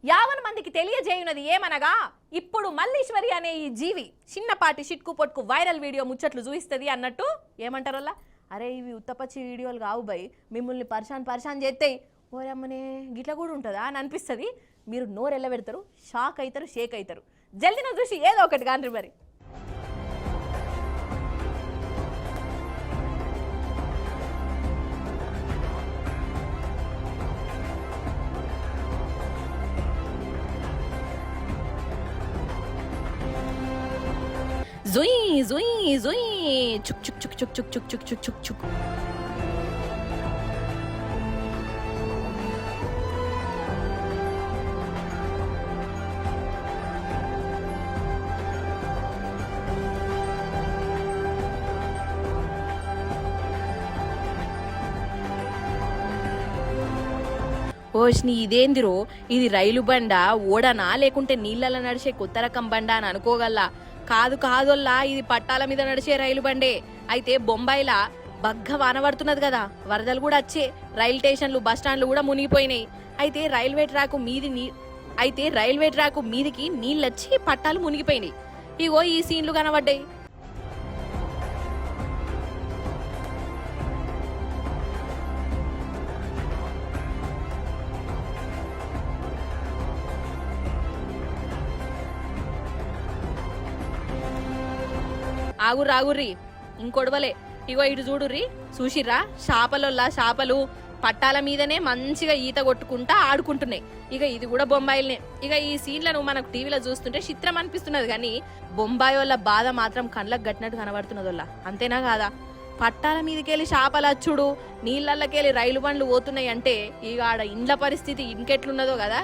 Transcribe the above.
యావన్ మందికి తెలియజేయునది ఏమనగా ఇప్పుడు మల్లీశ్వరి అనే ఈ జీవి చిన్నపాటి షిట్కు పొట్కు వైరల్ వీడియో ముచ్చట్లు చూపిస్తుంది అన్నట్టు ఏమంటారోలా. అరే ఇవి ఉత్తపచ్చి వీడియోలు కావు బై, మిమ్మల్ని పరిశాన్ చేస్తాయి. ఓరమ్మనే గిట్ల కూడా ఉంటుందా అని అనిపిస్తుంది. మీరు నోరెళ్ళ పెడతారు, షాక్ అవుతారు, షేక్ అవుతారు. జల్దిన చూసి ఏదో ఒకటి కాండ్రి మరి. జుయ్ జుయ్ జుయ్ చుక్ చుక్ చుక్ చుక్ చుక్ చుక్ చుక్ చుక్ చుక్ చుక్. ఓష్ని ఇదేందిరో, ఇది రైలు బండ ఓడనా లేకుంటే నీళ్ళలో నడిచే కొత్త రకం బండ అని అనుకోగల్లా. కాదోల్లా, ఇది పట్టాల మీద నడిచే రైలు బండే. అయితే బొంబాయిలా బగ్గ వాన పడుతున్నది కదా, వరదలు కూడా వచ్చే, రైలు స్టేషన్లు బస్ స్టాండ్లు కూడా మునిగిపోయినాయి. అయితే రైల్వే ట్రాకు మీదికి నీళ్ళొచ్చి పట్టాలు మునిగిపోయినాయి. ఇగో ఈ సీన్లు కనబడ్డాయి. ఆగుర్రి ఇంకొడవలే. ఇగో ఇటు చూడుర్రి, చూసిర్రా చేపలు పట్టాల మీదనే మంచిగా ఈత కొట్టుకుంటా ఆడుకుంటున్నాయి. ఇక ఇది కూడా బొంబాయిలనే. ఇక ఈ సీన్లను మనకు టీవీలో చూస్తుంటే చిత్రం అనిపిస్తున్నది, కానీ బొంబాయి వాళ్ళ బాధ మాత్రం కళ్ళకు గట్టినట్టు కనబడుతున్నదోళ్ళ. అంతేనా కాదా? పట్టాల మీదకెళ్ళి చేపలు అచ్చుడు, నీళ్ళకెళ్ళి రైలు బండ్లు పోతున్నాయి అంటే ఇక ఆడ ఇండ్ల పరిస్థితి ఇంకెట్లున్నదో కదా.